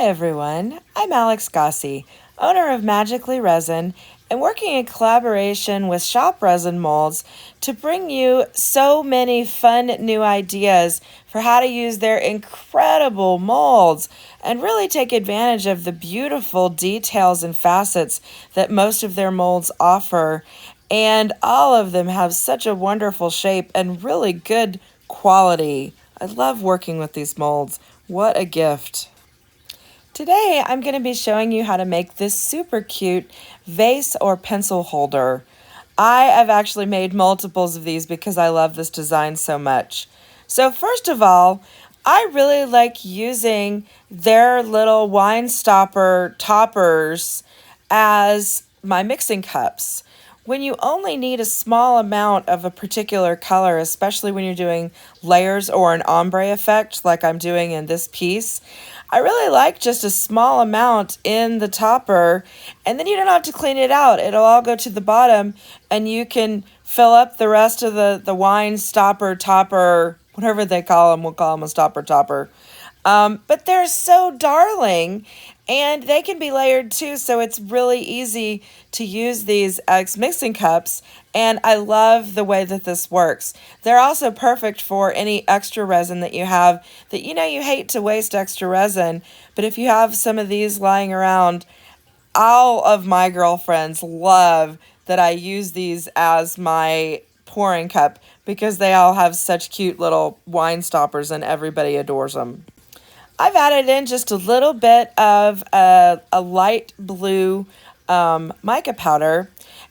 Hi everyone, I'm Alex Gosse, owner of Magically Resin, and working in collaboration with Shop Resin Molds to bring you so many fun new ideas for how to use their incredible molds and really take advantage of the beautiful details and facets that most of their molds offer. And all of them have such a wonderful shape and really good quality. I love working with these molds. What a gift. Today I'm going to be showing you how to make this super cute vase or pencil holder. I have actually made multiples of these because I love this design so much. So first of all, I really like using their little wine stopper toppers as my mixing cups. When you only need a small amount of a particular color, especially when you're doing layers or an ombre effect like I'm doing in this piece, I really like just a small amount in the topper, and then you don't have to clean it out. It'll all go to the bottom, and you can fill up the rest of the wine stopper, topper, whatever they call them. We'll call them a stopper topper. But they're so darling, and they can be layered too, so it's really easy to use these as mixing cups, and I love the way that this works. They're also perfect for any extra resin that you have that you hate to waste extra resin, but if you have some of these lying around, all of my girlfriends love that I use these as my pouring cup because they all have such cute little wine stoppers and everybody adores them. I've added in just a little bit of a light blue mica powder,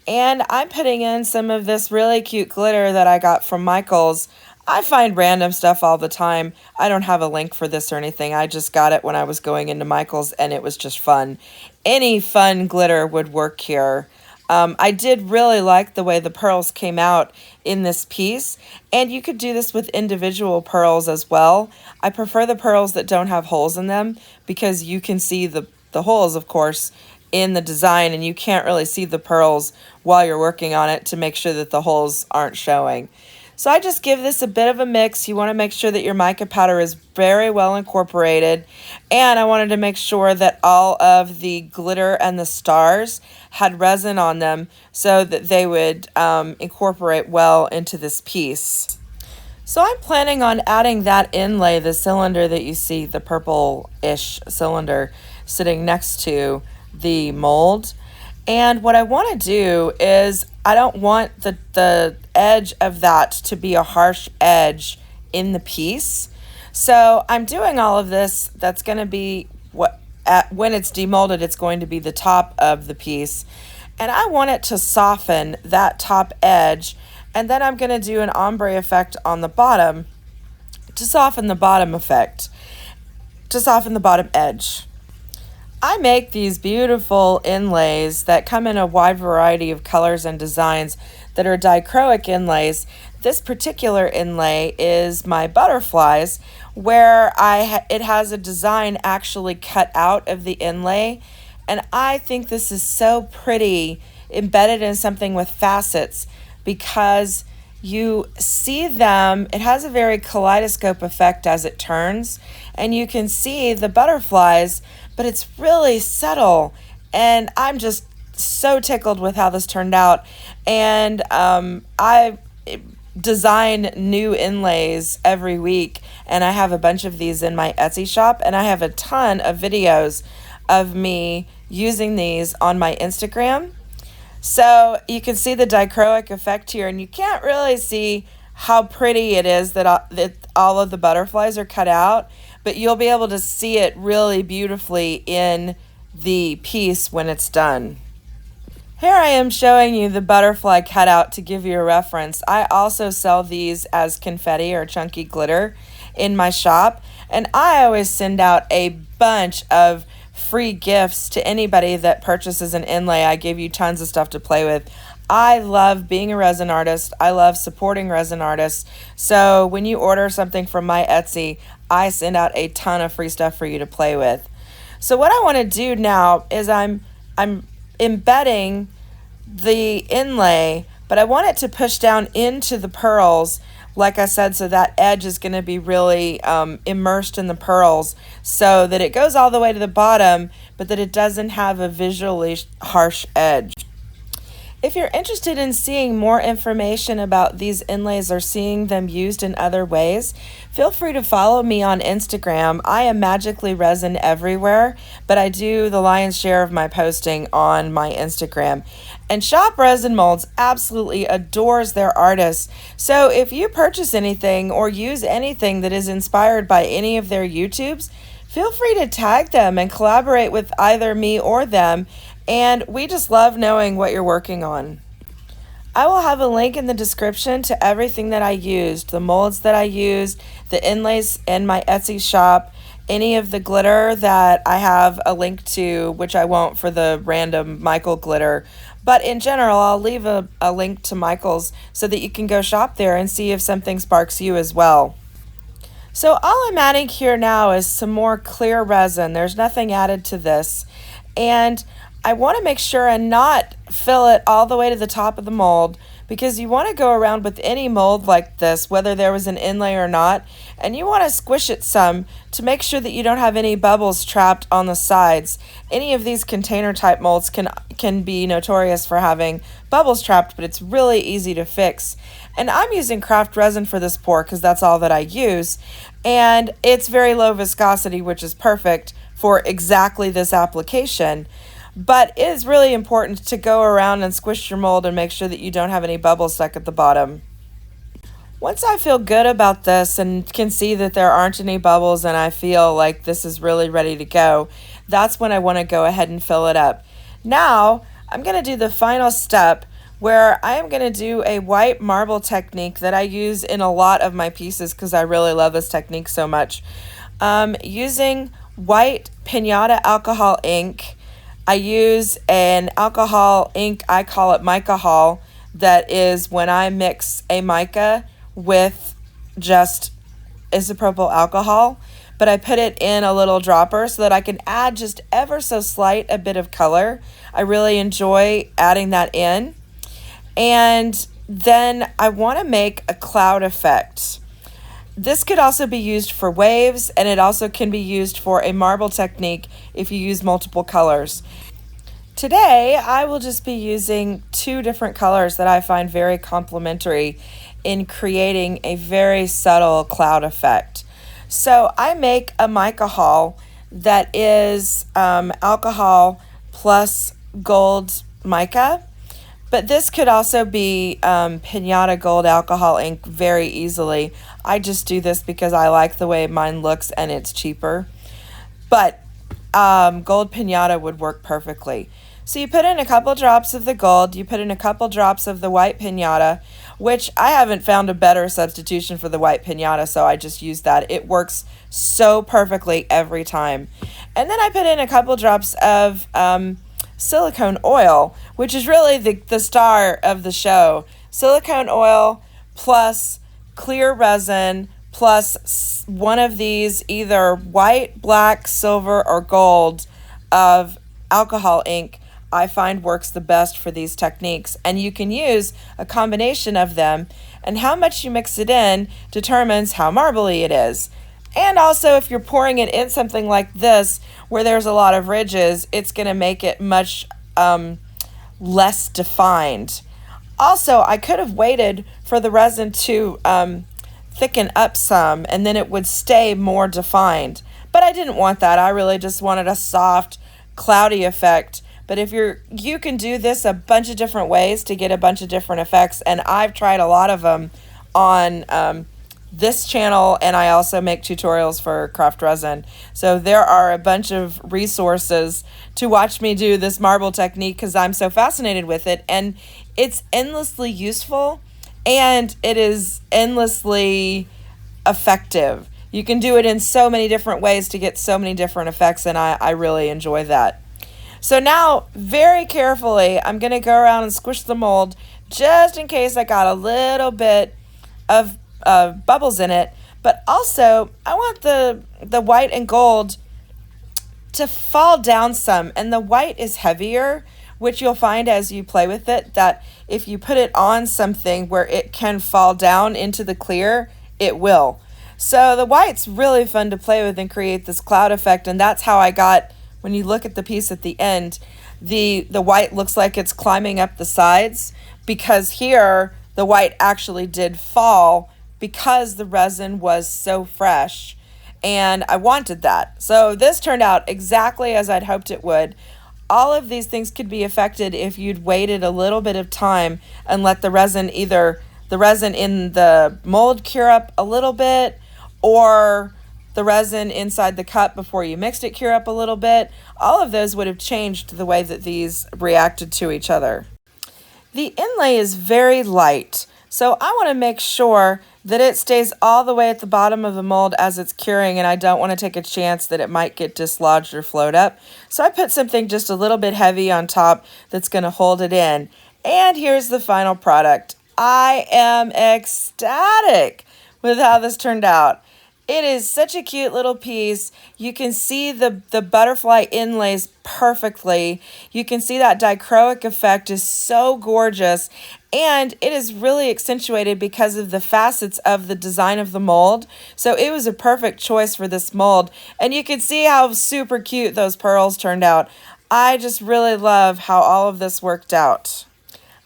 and I'm putting in some of this really cute glitter that I got from Michael's. I find random stuff all the time. I don't have a link for this or anything. I just got it when I was going into Michael's, and it was just fun. Any fun glitter would work here. I did really like the way the pearls came out in this piece, and you could do this with individual pearls as well. I prefer the pearls that don't have holes in them because you can see the holes, of course, in the design, and you can't really see the pearls while you're working on it to make sure that the holes aren't showing. So I just give this a bit of a mix. You want to make sure that your mica powder is very well incorporated. And I wanted to make sure that all of the glitter and the stars had resin on them so that they would incorporate well into this piece. So I'm planning on adding that inlay, the cylinder that you see, the purple-ish cylinder sitting next to the mold. And what I want to do is I don't want the edge of that to be a harsh edge in the piece. So I'm doing all of this. That's going to be when it's demolded, it's going to be the top of the piece. And I want it to soften that top edge. And then I'm going to do an ombre effect on the bottom to soften the bottom effect, to soften the bottom edge. I make these beautiful inlays that come in a wide variety of colors and designs that are dichroic inlays. This particular inlay is my butterflies, where it has a design actually cut out of the inlay, and I think this is so pretty embedded in something with facets because you see them. It has a very kaleidoscope effect as it turns, and you can see the butterflies, but it's really subtle, and I'm just so tickled with how this turned out. And I design new inlays every week, and I have a bunch of these in my Etsy shop, and I have a ton of videos of me using these on my Instagram. So you can see the dichroic effect here, and you can't really see how pretty it is that all of the butterflies are cut out, but you'll be able to see it really beautifully in the piece when it's done. Here I am showing you the butterfly cutout to give you a reference. I also sell these as confetti or chunky glitter in my shop, and I always send out a bunch of free gifts to anybody that purchases an inlay. I give you tons of stuff to play with. I love being a resin artist. I love supporting resin artists. So when you order something from my Etsy, I send out a ton of free stuff for you to play with. So what I want to do now is I'm embedding the inlay, but I want it to push down into the pearls like I said, so that edge is going to be really immersed in the pearls so that it goes all the way to the bottom, but that it doesn't have a visually harsh edge. If you're interested in seeing more information about these inlays or seeing them used in other ways, feel free to follow me on Instagram. I am Magically Resin everywhere, but I do the lion's share of my posting on my Instagram. And Shop Resin Molds absolutely adores their artists. So if you purchase anything or use anything that is inspired by any of their YouTubes, feel free to tag them and collaborate with either me or them. And we just love knowing what you're working on. I will have a link in the description to everything that I used, the molds that I used, the inlays in my Etsy shop, any of the glitter that I have a link to, which I won't for the random Michael glitter. But in general, I'll leave a link to Michael's so that you can go shop there and see if something sparks you as well. So all I'm adding here now is some more clear resin. There's nothing added to this. And I want to make sure and not fill it all the way to the top of the mold, because you want to go around with any mold like this, whether there was an inlay or not, and you want to squish it some to make sure that you don't have any bubbles trapped on the sides. Any of these container type molds can be notorious for having bubbles trapped, but it's really easy to fix. And I'm using craft resin for this pour because that's all that I use, and it's very low viscosity, which is perfect for exactly this application. But it is really important to go around and squish your mold and make sure that you don't have any bubbles stuck at the bottom. Once I feel good about this and can see that there aren't any bubbles and I feel like this is really ready to go, that's when I want to go ahead and fill it up. Now, I'm going to do the final step where I am going to do a white marble technique that I use in a lot of my pieces because I really love this technique so much. Using white Pinata alcohol ink. I use an alcohol ink, I call it mica hol, that is when I mix a mica with just isopropyl alcohol, but I put it in a little dropper so that I can add just ever so slight a bit of color. I really enjoy adding that in. And then I want to make a cloud effect. This could also be used for waves, and it also can be used for a marble technique if you use multiple colors. Today, I will just be using two different colors that I find very complementary in creating a very subtle cloud effect. So I make a mica hol that is alcohol plus gold mica. But this could also be Pinata Gold alcohol ink very easily. I just do this because I like the way mine looks and it's cheaper. But gold Pinata would work perfectly. So you put in a couple drops of the gold, you put in a couple drops of the white Pinata, which I haven't found a better substitution for the white Pinata, so I just use that. It works so perfectly every time. And then I put in a couple drops of silicone oil, which is really the star of the show. Silicone oil plus clear resin plus one of these, either white, black, silver, or gold of alcohol ink, I find works the best for these techniques. And you can use a combination of them, and how much you mix it in determines how marbly it is. And also, if you're pouring it in something like this where there's a lot of ridges, it's going to make it much less defined. Also, I could have waited for the resin to thicken up some, and then it would stay more defined. But I didn't want that. I really just wanted a soft, cloudy effect. But if you can do this a bunch of different ways to get a bunch of different effects, and I've tried a lot of them on this channel, and I also make tutorials for craft resin. So there are a bunch of resources to watch me do this marble technique because I'm so fascinated with it, and it's endlessly useful and it is endlessly effective. You can do it in so many different ways to get so many different effects, and I really enjoy that. So now, very carefully, I'm going to go around and squish the mold just in case I got a little bit of bubbles in it. But also, I want the white and gold to fall down some, and the white is heavier, which you'll find as you play with it, that if you put it on something where it can fall down into the clear, it will. So the white's really fun to play with and create this cloud effect, and that's how I got, when you look at the piece at the end, the white looks like it's climbing up the sides, because here the white actually did fall because the resin was so fresh, and I wanted that. So this turned out exactly as I'd hoped it would. All of these things could be affected if you'd waited a little bit of time and let the resin, either the resin in the mold cure up a little bit, or the resin inside the cup before you mixed it cure up a little bit. All of those would have changed the way that these reacted to each other. The inlay is very light, so I want to make sure that it stays all the way at the bottom of the mold as it's curing, and I don't want to take a chance that it might get dislodged or float up. So I put something just a little bit heavy on top that's going to hold it in. And here's the final product. I am ecstatic with how this turned out. It is such a cute little piece. You can see the butterfly inlays perfectly. You can see that dichroic effect is so gorgeous, and it is really accentuated because of the facets of the design of the mold. So it was a perfect choice for this mold, and you can see how super cute those pearls turned out. I just really love how all of this worked out.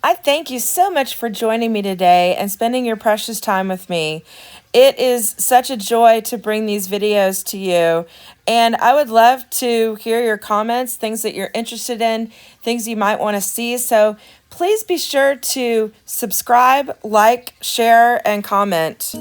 I thank you so much for joining me today and spending your precious time with me. It is such a joy to bring these videos to you, and I would love to hear your comments, things that you're interested in, things you might want to see. So please be sure to subscribe, like, share, and comment.